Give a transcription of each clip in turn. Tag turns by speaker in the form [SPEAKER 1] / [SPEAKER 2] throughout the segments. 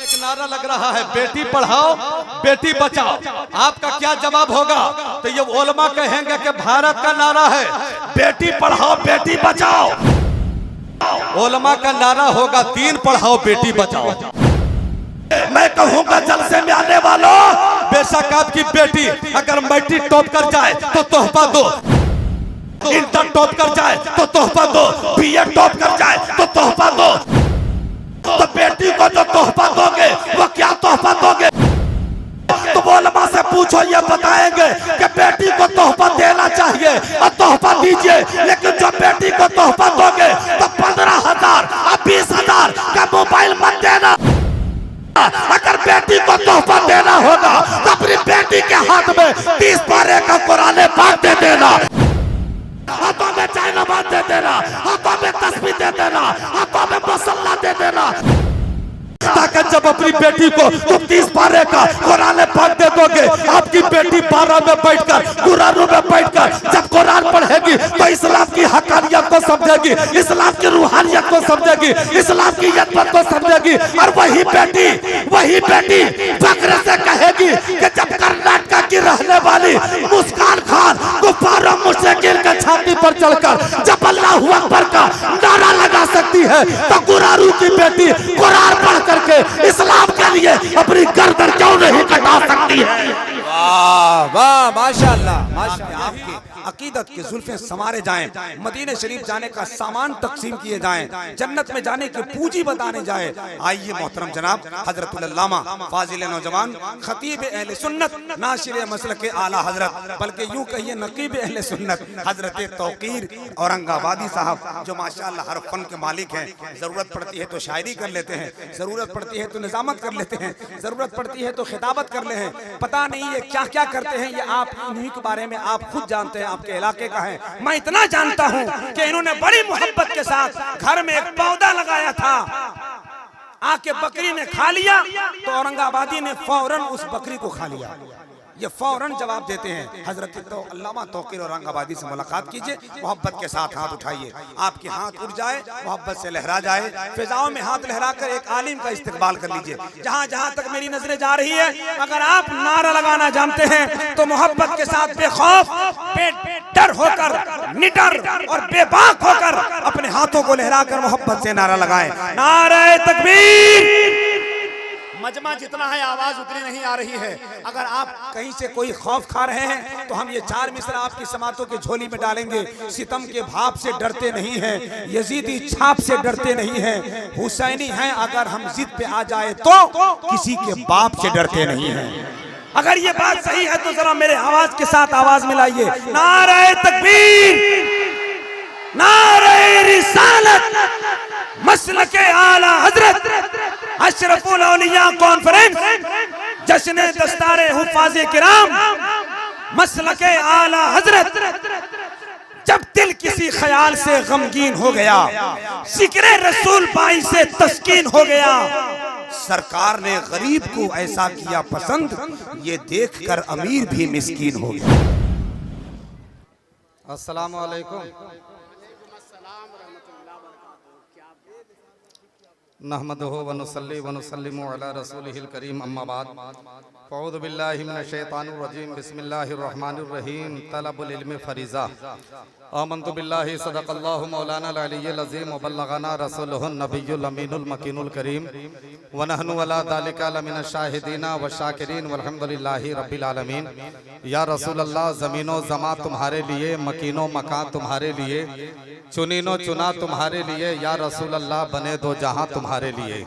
[SPEAKER 1] एक नारा लग रहा है, बेटी पढ़ाओ बेटी बचाओ। आपका क्या जवाब होगा? तो ये उलमा कहेंगे कि भारत का नारा है बेटी पढ़ाओ बेटी बचाओ। उलमा का नारा होगा दीन पढ़ाओ बेटी बचाओ। मैं कहूँगा जलसे में आने वालों, बेशक आपकी बेटी अगर मैट्रिक टॉप कर जाए तो तोहफा दो, इंटर टॉप कर जाए तो तोहफा दो, बीएड टॉप कर जाए तो तोहफा दो। तो बेटी को जो तोहफा दोगे वो क्या तोहफा दोगे? तो उलमा से पूछो, ये बताएंगे कि बेटी को तोहफा देना चाहिए और तोहफा दीजिए, लेकिन जो बेटी को तोहफा दोगे तो 15,000 और 20,000 का मोबाइल मत देना। अगर बेटी को तोहफा देना होगा तो अपनी बेटी के हाथ में 30 पारे का कुरान पाक दे देना, हाथों में चाय नमाज दे देना, हाथों में तस्बीह दे देना, हाथों में मसल्ला दे देना, ताकि जब अपनी बेटी को तुम 30 पारे का कुरान पाक दे दोगे, आपकी बेटी 12 में बैठकर कुरान में बैठकर जब कुरान पढ़ेगी तो इस्लाम की हकानियत को समझेगी, इस्लाम की रूहानियत को समझेगी, इस्लाम की यतमत को समझेगी। और वही बेटी फख्र से कहेगी कि जब कर्नाटक की रहने वाली मुस्कान खान कुफार मुशरिकीन के छाती पर चढ़कर जब अल्लाहू अकबर का नारा लगा सकती है, तो गुरारू की बेटी कुरान पढ़ करके इस्लाम के लिए अपनी गर्दन क्यों नहीं कटा सकती है?
[SPEAKER 2] वाह वाह माशाअल्लाह माशाअल्लाह। आपकी अकीदत के जुल्फे संवारे जाएं, मदीने शरीफ जाने का सामान तकसीम किए जाएं, जन्नत में जाने की पूंजी बताने जाए। आइए मोहतरम जनाब हजरतुल अल्लामा फाजिल नौजवान खतीब अहले सुन्नत नाशिर मसलक आला हजरत, बल्कि यूं कहिए नकीब अहले सुन्नत हजरत तौकीर औरंगाबादी साहब, जो माशाअल्लाह हर फन के मालिक हैं। जरूरत पड़ती है तो शायरी कर लेते हैं, जरूरत पड़ती है तो निजामत कर लेते हैं, जरूरत पड़ती है तो खिताबत कर ले हैं। पता नहीं ये क्या क्या करते हैं, ये आप इन्हीं के बारे में आप खुद जानते हैं, आपके इलाके का है। मैं इतना जानता हूं कि इन्होंने बड़ी मोहब्बत के साथ घर में एक पौधा लगाया था, आके बकरी ने खा लिया तो औरंगाबादी ने फौरन उस बकरी को खा लिया। ये फौरन जवाब देते हैं। हजरत तो अल्लामा तौकीर औरंगाबादी से मुलाकात कीजिए, मोहब्बत के साथ हाथ उठाइए, आपके हाथ उठ जाए, मोहब्बत से लहरा जाए, फिजाओं में हाथ लहराकर एक आलिम का इस्तकबाल कर लीजिए। जहां जहां तक मेरी नजरें जा रही है, अगर आप नारा लगाना जानते हैं तो मोहब्बत के साथ बेखौफ बेडर होकर निडर और बेबाक होकर अपने हाथों को लहराकर मोहब्बत से नारा लगाएं। नारे तकबीर। मजमा जितना है आवाज उतनी नहीं आ रही है। अगर आप कहीं से कोई खौफ खा रहे हैं तो हम ये 4 मिसरा आपकी समातों की झोली में डालेंगे। सितम के भाप से डरते नहीं हैं, यजीदी छाप से डरते नहीं हैं, हुसैनी हैं अगर हम जिद पे आ जाए तो किसी के बाप से डरते नहीं हैं। अगर ये बात सही है तो जरा मेरे आवाज के साथ आवाज मिलाइए। नारे तकबीर, नारे रिसालत, मसलके आला हजरत, अशरफुल औलिया कॉन्फ्रेंस, जश्न दस्तारे हुफाज़े किराम, मसलके आला हजरत। जब दिल किसी ख्याल से गमगीन हो गया, जिक्र रसूल पाई से तस्कीन हो गया, सरकार ने गरीब को ऐसा किया पसंद, ये देखकर अमीर भी मिस्कीन हो गया। अस्सलाम वालेकुम। नहमदुहु व नुसल्ली व नुसल्लिमु अला रसूलिहिल करीम, अम्मा बाद। फ़अऊज़ु बिल्लाहि मिनश शैतानिर रजीम, बिस्मिल्लाहिर रहमानिर रहीम। तलबुल इल्म फरीज़ा। आमन्तु बिल्लाहि सदक़ल्लाहु मौलाना अल-अलिय्युल अज़ीम व बल्लगना रसूलुहुन नबिय्युल अमीनुल मकीनुल करीम व नहनु अला ज़ालिका लमिनश शाहिदीना व शाकिरीन वल्हम्दुलिल्लाहि रब्बिल आलमीन। या रसूल अल्लाह, ज़मीनो ज़मा तुम्हारे लिए, मकीनो मकान तुम्हारे लिए, चुनीनो चुना तुम्हारे लिए, या रसूल अल्लाह बने दो जहां तुम्हारे लिए।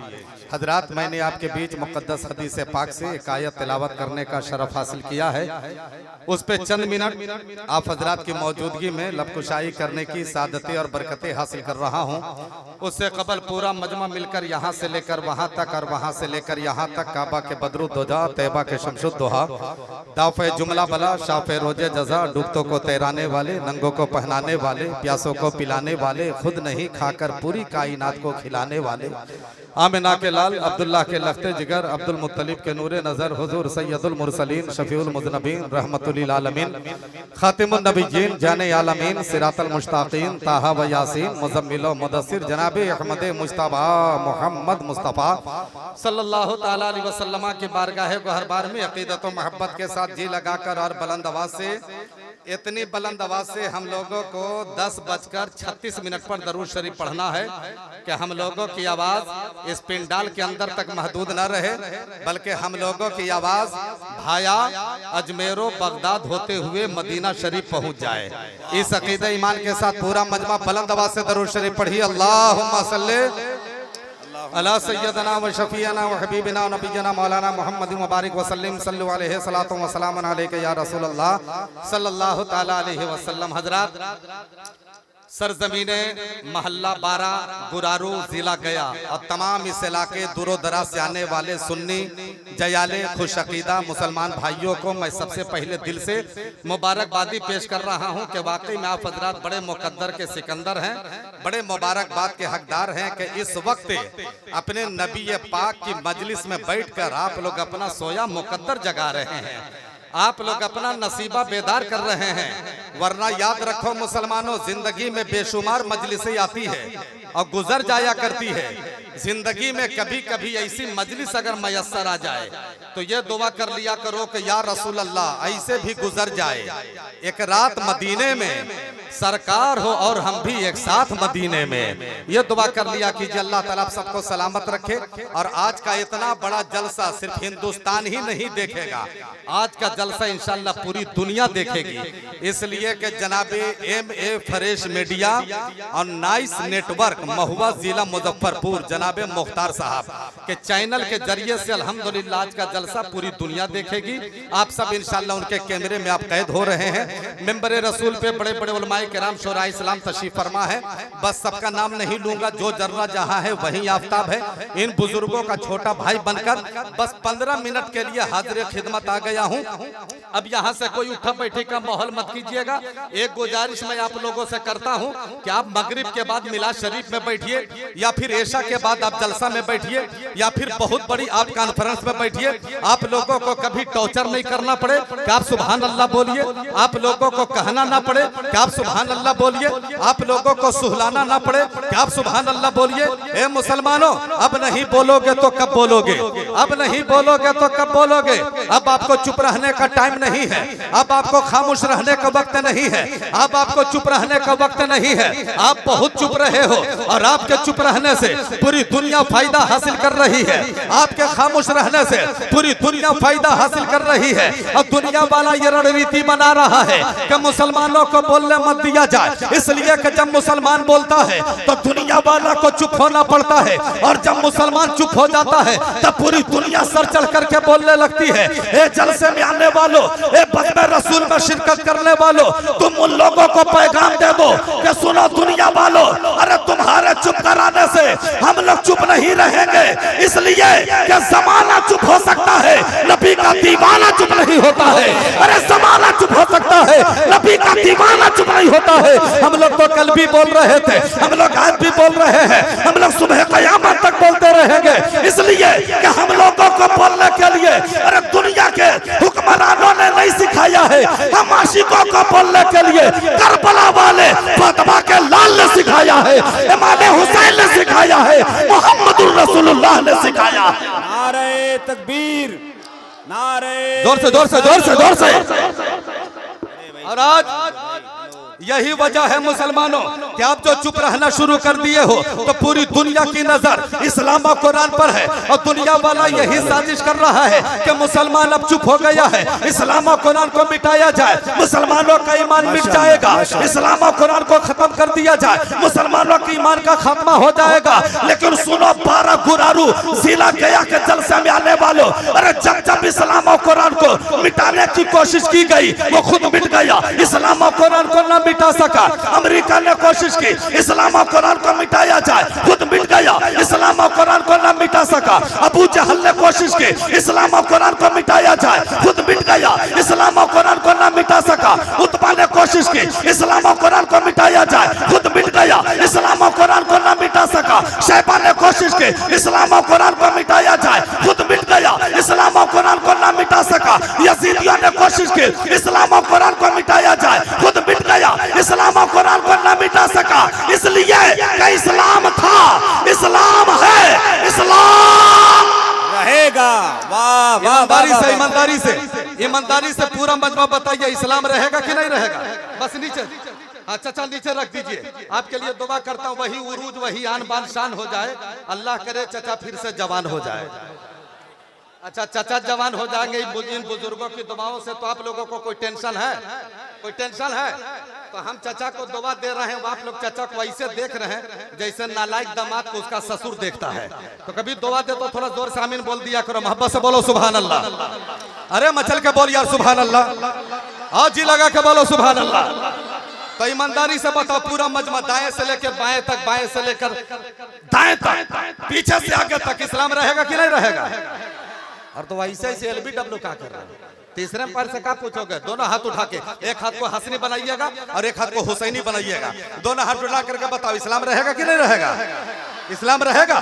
[SPEAKER 2] हजरात, मैंने आपके बीच मुक़द्दस हदीस पाक से एक आयत तिलावत करने का शरफ हासिल किया है। उस पे चंद मिनट आप हजरात की मौजूदगी में लबकुशाई करने की सादतें और बरकतें हासिल कर रहा हूँ। उससे कबल पूरा मजमा मिलकर यहाँ से लेकर वहाँ तक और वहाँ से लेकर यहाँ तक काबा के बदरुद्दोजा, तैबा के शमशुद्दोहा, दाफ़े जुमला बला, शाफ़े रोजे जज़ा, डूबतों को तैराने वाले, नंगों को पहनाने वाले, प्यासों को पिलाने वाले, खुद नहीं खाकर पूरी कायनात को खिलाने वाले, आमिना के
[SPEAKER 1] लाल अब्दुल्लाह के लख्ते जिगर अब्दुल मुत्तलिब के नूरे नजर हुजूर सैयदुल मुरसलीन शफीउल मुज़नबीन रहमतुल लिल आलमीन खातिमुन नबिय्यीन जाने आलमीन सिरातल मुश्ताकीन ताहा व यासीन मुज़म्मिल व मुदस्सिर जनाबे अहमद मुज्तबा मोहम्मद मुस्तफ़ा सल्लल्लाहु ताला अलैहि वसल्लम की बारगाह गोहरबार में अकीदत व मोहब्बत के साथ जी लगाकर और बुलंद आवाज से, इतनी बुलंद आवाज से हम लोगों को 10:36 पर दरूद शरीफ पढ़ना है कि हम लोगों की आवाज इस पिंडाल के अंदर तक महदूद न रहे, बल्कि हम लोगों की आवाज भाया अजमेरो बगदाद होते हुए मदीना शरीफ पहुंच जाए। इस अकीदे ईमान के साथ पूरा मजमा बुलंद आवाज से दरूद शरीफ पढ़िए। अल्लाहुम्मा सल्ले अला सय्यदना व शफीना व हबीबना व नबीना मौलाना मोहम्मद मुबारक वसल्लम सल्लु अलैहि सलातो व सलाम अलैका या रसूल अल्लाह सल्लल्लाहु ताला अलैहि वसल्लम। हजरात, सरजमीने महल्ला 12 गुरारू जिला गया और तमाम इस इलाके दूरो दराज से आने वाले सुन्नी जयाले खुश अकीदा मुसलमान भाइयों को मैं सबसे पहले दिल से मुबारकबादी पेश कर रहा हूं कि वाकई में आप हजरात बड़े मुकद्दर के सिकंदर हैं, बड़े मुबारकबाद के हकदार हैं कि इस वक्त अपने नबी पाक की मजलिस में बैठकर आप लोग अपना सोया मुकद्दर जगा रहे हैं, आप लोग अपना नसीबा बेदार कर रहे हैं। वरना याद रखो मुसलमानों, जिंदगी में बेशुमार मजलिसें आती है और गुजर जाया करती है। जिंदगी में कभी कभी ऐसी मजलिस अगर मयस्सर आ जाए तो ये दुआ कर लिया करो कि या रसूल अल्लाह ऐसे भी गुजर जाए, एक रात मदीने में सरकार हो और हम भी एक साथ मदीने में। ये दुआ कर लिया कीजिए। अल्लाह ताला सबको सलामत रखे। और आज का इतना बड़ा जलसा सिर्फ हिंदुस्तान ही नहीं देखेगा, आज का जलसा इंशाल्लाह पूरी दुनिया देखेगी। इसलिए कि जनाबे MA फ्रेश मीडिया और नाइस नेटवर्क महुआ जिला मुजफ्फरपुर जनाबे मुख्तार साहब के चैनल के जरिए से अल्हम्दुलिल्लाह आज का जलसा पूरी दुनिया देखेगी। आप सब इंशाल्लाह उनके कैमरे में आप कैद हो रहे हैं। मिंबर रसूल पे बड़े बड़े उलमाए किराम शोरा इस्लाम तशरीफ फरमा है। बस सबका नाम नहीं लूंगा, जो जर्रा जहां है वहीं आफ्ताब है। इन बुजुर्गों का छोटा भाई बनकर बस 15 मिनट के लिए हाजिर खिदमत आ गया हूं। अब यहाँ से कोई उठा बैठी का माहौल मत कीजिएगा। एक गुजारिश मैं आप लोगों से करता हूं कि आप मगरिब के बाद मिलाद शरीफ में बैठिए, या फिर ऐशा के बाद आप जलसा में बैठिए, या फिर बहुत बड़ी आप कॉन्फ्रेंस में बैठिए। आप लोगों को कभी टॉर्चर नहीं करना पड़े कि आप सुभान अल्लाह बोलिए, आप लोगों को कहना ना पड़े कि आप सुभान अल्लाह बोलिए, आप लोगों को सुहलाना ना पड़े कि आप सुभान अल्लाह बोलिए। ए मुसलमानों, अब नहीं बोलोगे तो कब बोलोगे, अब नहीं बोलोगे तो कब बोलोगे। अब आपको चुप रहने का टाइम नहीं है, अब आपको खामोश रहने का वक्त नहीं है, अब आपको चुप रहने का वक्त नहीं है। आप बहुत चुप रहे हो और आपके चुप रहने से पूरी दुनिया फायदा हासिल कर रही है, आपके खामोश रहने से पूरी दुनिया फायदा हासिल कर रही है। और दुनिया वाला ये रणनीति बना रहा है कि मुसलमानों को बोलने मत दिया जाए, इसलिए कि जब मुसलमान बोलता है तो दुनिया वाला को चुप होना पड़ता है, और जब मुसलमान चुप हो जाता है तब पूरी दुनिया सर चढ़ करके बोलने लगती है। ए जलसे में आने वालों, ए बज़्म रसूल में शिरकत करने वालों, तुम उन लोगों को पैगाम दे दो कि सुनो दुनिया वालों, अरे तुम्हारे चुप कराने से हम लोग चुप नहीं रहेंगे, इसलिए कि जमाना चुप हो सकता है, नबी का दीवाना चुप नहीं होता है। अरे जमाना चुप हो सकता है, नबी का दीवाना चुप नहीं होता है। हम लोग तो कल भी बोल रहे थे, हम लोग आज भी बोल रहे हैं, हम लोग सुबह क़यामत तक बोलते रहेंगे, इसलिए कि हम लोगों को बोलने के लिए अरे दुनिया के हुक्मरानों ने नहीं सिखाया है, हम आशिकों को बोलने के लिए करबला वाले फातिमा के लाल ने सिखाया है, इमाम हुसैन ने सिखाया है, मोहम्मदुर रसूलुल्लाह ने सिखाया है।
[SPEAKER 2] नारे तकबीर, नारे
[SPEAKER 1] जोर से जोर से जोर से जोर से। और आज यही वजह है मुसलमानों कि आप जो चुप रहना शुरू कर दिए हो तो पूरी दुनिया की नजर इस्लाम और कुरान पर है, और दुनिया वाला यही साजिश कर रहा है कि मुसलमान अब चुप हो गया है, इस्लाम और कुरान को मिटाया जाए, मुसलमानों का ईमान मिट जाएगा, इस्लाम और कुरान को खत्म कर दिया जाए, मुसलमानों के ईमान का खात्मा हो जाएगा। लेकिन सुनो 12 गुरारू जिला गया के जलसे में आने वालों, अरे जब जब इस्लाम और कुरान को मिटाने की कोशिश की गई वो खुद मिट गया। इस्लाम और कुरान को न मिटा सका, अमेरिका ने कोशिश की इस्लाम और कुरान को मिटाया जाए, खुद मिट गया। इस्लाम और कुरान को न मिटा सका, अबू जहल ने कोशिश की इस्लाम और कुरान को मिटाया जाए, खुद मिट गया। इस्लाम और कुरान को न मिटा सका, उत्बा ने कोशिश की इस्लाम और कुरान को मिटाया जाए, खुद मिट गया, इस्लाम और कुरान को ना मिटा सका। शैतान ने कोशिश की इस्लाम और कुरान को मिटाया जाए, खुद मिट गया, इस्लाम और कुरान को ना मिटा सका। यजीदियों ने कोशिश की इस्लाम और कुरान को मिटाया जाए, खुद मिट गया, इस्लाम और कुरान को ना मिटा सका। इसलिए कि इस्लाम था, इस्लाम है, इस्लाम
[SPEAKER 2] रहेगा। वाह वाह,
[SPEAKER 1] ईमानदारी
[SPEAKER 2] वाह,
[SPEAKER 1] से,
[SPEAKER 2] वाह।
[SPEAKER 1] ईमानदारी से, ईमानदारी से पूरा मजमा बताइए, इस्लाम रहेगा कि नहीं रहेगा? बस नीचे, हाँ चाचा नीचे रख दीजिए। आपके लिए दुआ करता हूँ वही उरूज, वही आन बान शान हो जाए। अल्लाह करे चाचा फिर से जवान हो जाए। अच्छा चाचा जवान हो जाएंगे इन बुजुर्गों की दुआओं से, तो आप लोगों को कोई टेंशन है? कोई टेंशन है? तो हम चाचा को दुआ दे रहे हैं, आप लोग चाचा को ऐसे देख रहे हैं जैसे नालायक दामाद को उसका ससुर देखता है। तो कभी दुआ दे तो थोड़ा जोर से आमीन बोल दिया करो, मोहब्बत से बोलो सुभान अल्लाह। अरे मचल के बोल यार सुभान अल्लाह, और जी लगा के बोलो सुभान अल्लाह। तो ईमानदारी से बताओ, पूरा मजमा दाएं से लेकर बाएं तक, बाएं से लेकर दाएं तक, पीछे से आगे तक इस्लाम रहेगा कि नहीं रहेगा? और तो ऐसे ऐसे एलबीडब्ल्यू क्या कर रहा है? तीसरे पैर से क्या पूछोगे? दोनों हाथ उठा के, एक हाथ को हसनी बनाइएगा और एक हाथ को हुसैनी बनाइएगा। दोनों हाथ उठा करके बताओ इस्लाम रहेगा कि नहीं रहेगा? इस्लाम रहेगा।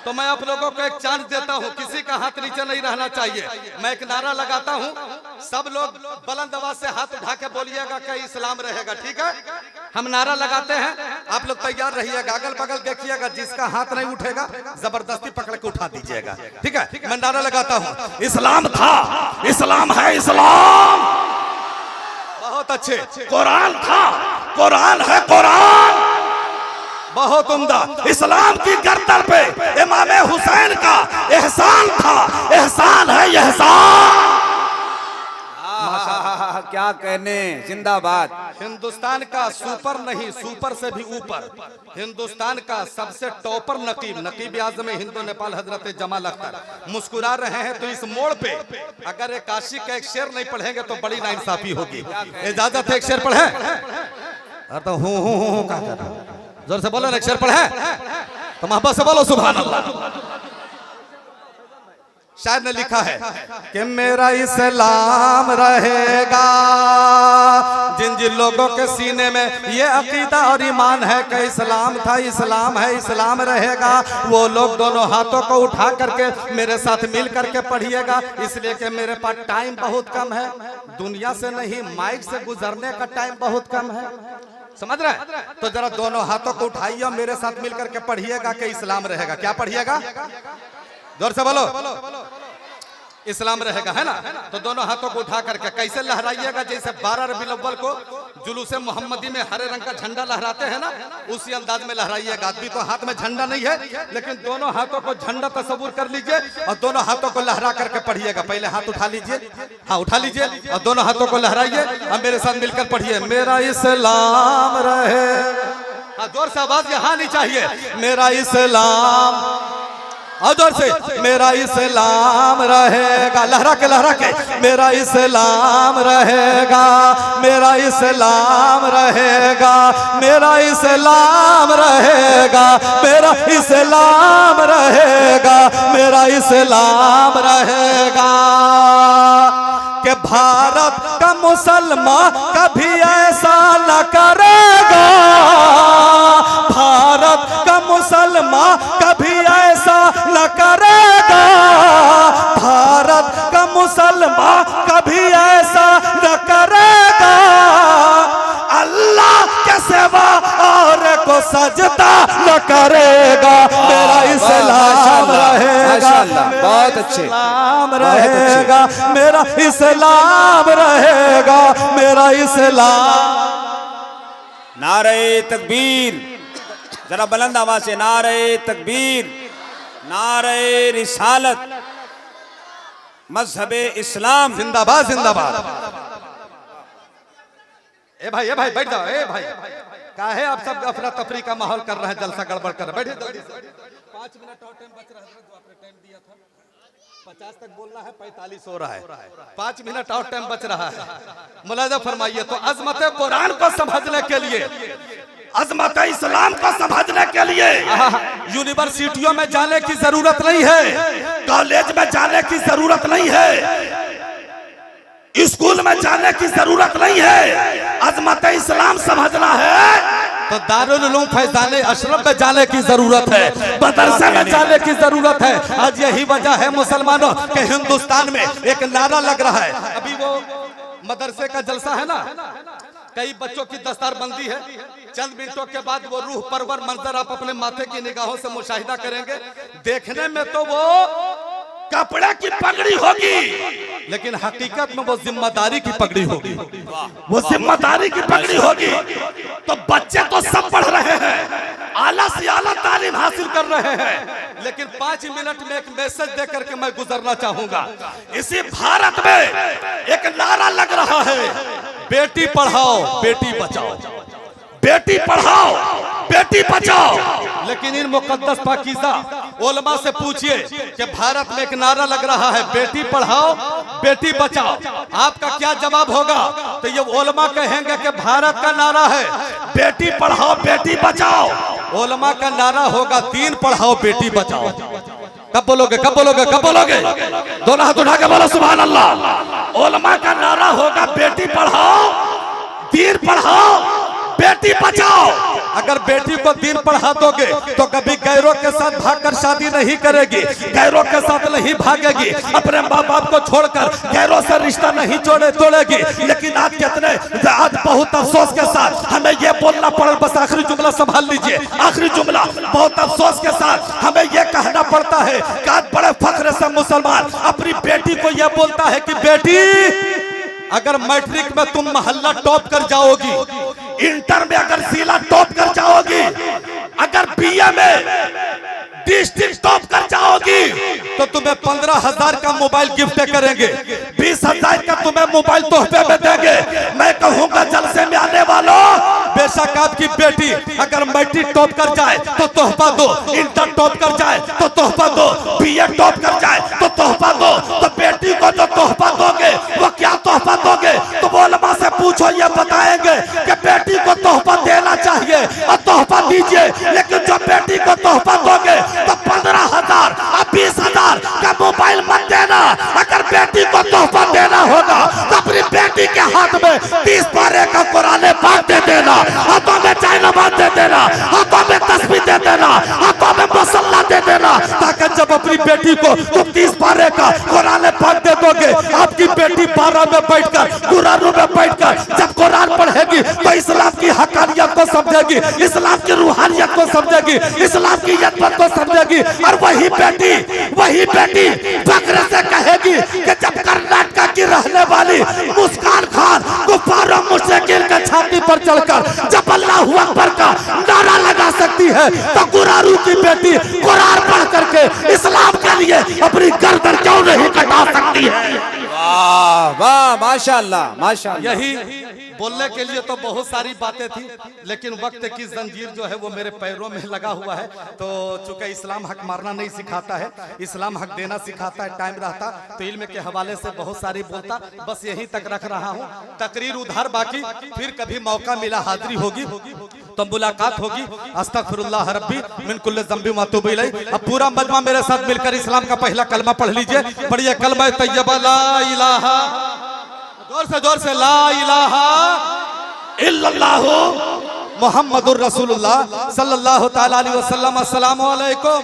[SPEAKER 1] तो मैं आप लोगों को एक चांस देता हूं, किसी का हाथ नीचे नहीं रहना चाहिए। मैं एक नारा लगाता हूं, सब लोग बुलंद आवाज से हाथ उठा के बोलिएगा कि इस्लाम रहेगा, ठीक है? हम नारा लगाते हैं, आप लोग तैयार रहिएगा, अगल बगल देखिएगा, जिसका हाथ नहीं उठेगा जबरदस्ती पकड़ के उठा दीजिएगा, ठीक है? मैं नारा लगाता हूं, इस्लाम था, इस्लाम है, इस्लाम। बहुत अच्छे। कुरान था, कुरान है, कुरान। बहुत उम्दा। इस्लाम की गर्दन पे इमाम हुसैन का एहसान था, एहसान है, एहसान।
[SPEAKER 2] क्या कहने, जिंदाबाद।
[SPEAKER 1] हिंदुस्तान का सुपर नहीं, सुपर से भी ऊपर, हिंदुस्तान का सबसे टॉपर नकीब, नकीब आज़म हिंदू नेपाल हजरत जमाल अख्तर मुस्कुरा रहे हैं। तो इस मोड़ पे अगर एक काशी का एक शेर नहीं पढ़ेंगे तो बड़ी नाइंसाफी होगी। इजाजत है एक शेर पढ़े? अरे तो हूँ क्या कर रहा हूँ, जोर से बोलो ना, एक शेर पढ़े तो मोहब्बत से बोलो सुभान अल्लाह। शायर ने लिखा है कि मेरा इस्लाम रहेगा जिन जिन लोगों के सीने में ये अकीदा और ईमान है कि इस्लाम था, इस्लाम है, इस्लाम रहेगा, वो लोग दोनों हाथों को उठा करके मेरे साथ मिल करके पढ़िएगा। इसलिए कि मेरे पास टाइम बहुत कम है, दुनिया से नहीं माइक से गुजरने का टाइम बहुत कम है, समझ रहे हैं? तो जरा दोनों हाथों को उठाइए और मेरे साथ मिल करके पढ़िएगा कि इस्लाम रहेगा। क्या पढ़िएगा? जोर से बोलो, इस्लाम रहेगा, है ना? तो दोनों हाथों को उठा करके कैसे लहराइएगा? जैसे 12 रबीउल अव्वल को जुलूस मोहम्मदी में हरे रंग का झंडा लहराते हैं ना, उसी अंदाज में लहराइएगा। अभी तो हाथ में झंडा नहीं है, लेकिन दोनों हाथों को झंडा तस्वुर कर लीजिए और दोनों हाथों को लहरा करके पढ़िएगा। पहले हाथ उठा लीजिए, हाँ उठा लीजिए, और दोनों हाथों को लहराइए और मेरे साथ मिलकर पढ़िए, मेरा इस्लाम रहे। हाँ जोर से आवाज यहाँ नहीं चाहिए, मेरा इस्लाम, और जोर से, मेरा इस्लाम रहेगा, लहरा के मेरा इस्लाम रहेगा, मेरा इस्लाम रहेगा, मेरा इस्लाम रहेगा, मेरा इस्लाम रहेगा, मेरा इस्लाम रहेगा। कि भारत का मुसलमान कभी ऐसा न करेगा, भारत का मुसलमान कभी ऐसा न करेगा, भारत का मुसलमान कभी ऐसा न करेगा, अल्लाह के सिवा और को सजदा न करेगा, मेरा इस्लाम रहेगा,
[SPEAKER 2] बहुत अच्छे,
[SPEAKER 1] इस्लाम रहेगा, मेरा इस्लाम रहेगा, मेरा इस्लाम।
[SPEAKER 2] नारे तकबीर, जरा बुलंद आवाज से नारे तकबीर, नारे रिसालत, मजहबे इस्लाम
[SPEAKER 1] जिंदाबाद, जिंदाबाद। ए भाई बैठ जाओ, ए भाई काहे आप सब अफरा तफरी का माहौल कर रहे हैं, जलसा गड़बड़ कर रहे हैं, बैठिए जल्दी से। 5 मिनट और टाइम बच रहा है, जो आपने टाइम दिया था 50 तक बोलना है, 45 हो रहा है, 5 मिनट और टाइम बच रहा है, मुलाजा फरमाइए। तो अजमत कुरान को समझने के लिए, अजमत इस्लाम को समझने के लिए यूनिवर्सिटियों में जाने की जरूरत नहीं है, कॉलेज में जाने की जरूरत नहीं है, स्कूल में जाने की जरूरत नहीं है। अजमत इस्लाम समझना है तो दारुल उलूम फैजाने अशरफ में जाने की जरूरत है, मदरसे में जाने की जरूरत है। आज यही वजह है मुसलमानों के हिंदुस्तान में एक नारा लग रहा है। अभी वो मदरसे का जलसा है ना, कई बच्चों की दस्तारबंदी है, चंद मिनटों के बाद वो रूह परवर मंजर आप अपने माथे की निगाहों से मुशाहिदा करेंगे। देखने में तो वो कपड़े की पगड़ी होगी, लेकिन हकीकत में वो जिम्मेदारी की पगड़ी होगी, वो जिम्मेदारी की पगड़ी होगी। तो बच्चे तो सब पढ़ रहे हैं, आला से आला तालीम हासिल कर रहे हैं, लेकिन 5 मिनट में एक मैसेज दे करके मैं गुजरना चाहूंगा। इसी भारत में एक नारा लग रहा है, बेटी पढ़ाओ बेटी बचाओ, बेटी पढ़ाओ बेटी बचाओ। लेकिन इन मुकद्दस पाकीज़ा उलमा से पूछिए कि भारत में एक नारा लग रहा है, बेटी पढ़ाओ बेटी बचाओ, आपका क्या जवाब होगा? तो ये उलमा कहेंगे कि भारत का नारा है बेटी पढ़ाओ बेटी बचाओ, उलमा का नारा होगा दीन पढ़ाओ बेटी बचाओ। कब बोलोगे, कब बोलोगे, कब बोलोगे? दोनों हाथ उठा के बोलो सुभान अल्लाह। उलमा का नारा होगा बेटी पढ़ाओ दीन पढ़ाओ बेटी बचाओ। अगर बेटी को दीन पढ़ा दोगे तो कभी गैरों के साथ भागकर शादी नहीं करेगी, गैरों के साथ नहीं भागेगी, अपने माँ बाप को छोड़कर गैरों से रिश्ता नहीं तोड़ेगी। लेकिन आज आज बहुत अफसोस के साथ हमें ये बोलना पड़ा, बस आखिरी जुमला संभाल लीजिए, आखिरी जुमला। बहुत अफसोस के साथ हमें ये कहना पड़ता है कि आज बड़े फख्र से मुसलमान अपनी बेटी को यह बोलता है कि बेटी अगर मैट्रिक में तुम मोहल्ला टॉप कर जाओगी, इंटर में अगर जिला टॉप कर जाओगी, अगर बीए में डिस्ट्रिक्ट टॉप कर जाओगी तो तुम्हें 15,000 का मोबाइल गिफ्ट करेंगे, 20,000 का तुम्हें मोबाइल तोहफे में देंगे। मैं कहूंगा जलसे में आने वालों, बेशक आपकी बेटी अगर मैट्रिक टॉप कर जाए तो तोहफा दो, इंटर टॉप कर जाए तो तोहफा दो, बीए टॉप कर जाए तो तोहफा दो। तो बेटी को जो तोहफा दोगे वो क्या तोहफा दोगे? तो उलमा से पूछो, ये बताएंगे कि बेटी को तोहफा देना चाहिए और तोहफा दीजिए, लेकिन जो बेटी को तोहफा दोगे तो 15,000 और 20,000 का मोबाइल मत देना। अगर बेटी को तोहफा देना होगा तो अपनी बेटी के हाथ में 30 पारे का कुरान पाक दे देना, हाथों में चाय नमाज दे देना, हाथों में तस्बीह दे देना, हाथों में मुसल्ला दे देना, ताकि जब अपनी बेटी को तुम 30 पारे का कुरान पाक दे दोगे, आपकी बेटी 12 में बैठकर कुरान में बैठकर जब कुरान पढ़ेगी तो इस्लाम की हकानियत को समझेगी, इस्लाम की रूहानियत को समझेगी, इस्लाम की यतमत को समझेगी। और वही बेटी फख्र से कहेगी कि जब कर्नाटक की रहने वाली मुस्कान खान कुफार और मुशरिकीन के छाती पर चढ़कर जब अल्लाहू अकबर का नारा लगा सकती है, तो गुरारू की बेटी कुरान पढ़ करके इस्लाम के लिए अपनी गर्दन क्यों नहीं कटा सकती है?
[SPEAKER 2] वाह वाह, माशाअल्लाह माशाअल्लाह।
[SPEAKER 1] यही बोलने के लिए तो बहुत सारी बातें थी, लेकिन वक्त की जंजीर जो है वो मेरे पैरों में लगा हुआ है। तो चूंकि इस्लाम हक मारना नहीं सिखाता है, इस्लाम हक देना सिखाता है। टाइम रहता तो इल्म के हवाले से बहुत सारी बोलता, बस यहीं तक रख रहा हूँ। तकरीर उधार बाकी, फिर कभी मौका मिला हाजिरी होगी तो मुलाकात होगी। अस्तगफिरुल्लाह रब्बी मिन कुल्लि ज़ंबि व अतूबु इलैह। अब पूरा मजमा मेरे साथ मिलकर इस्लाम का पहला कलमा पढ़ लीजिए। पढ़िए कलमा तैयबा ला इलाहा, जोर से ला इलाहा इल्लल्लाहु मुहम्मदुर रसूलुल्लाह सल्लल्लाहु तआला अलैहि वसल्लम। अस्सलामु अलैकुम।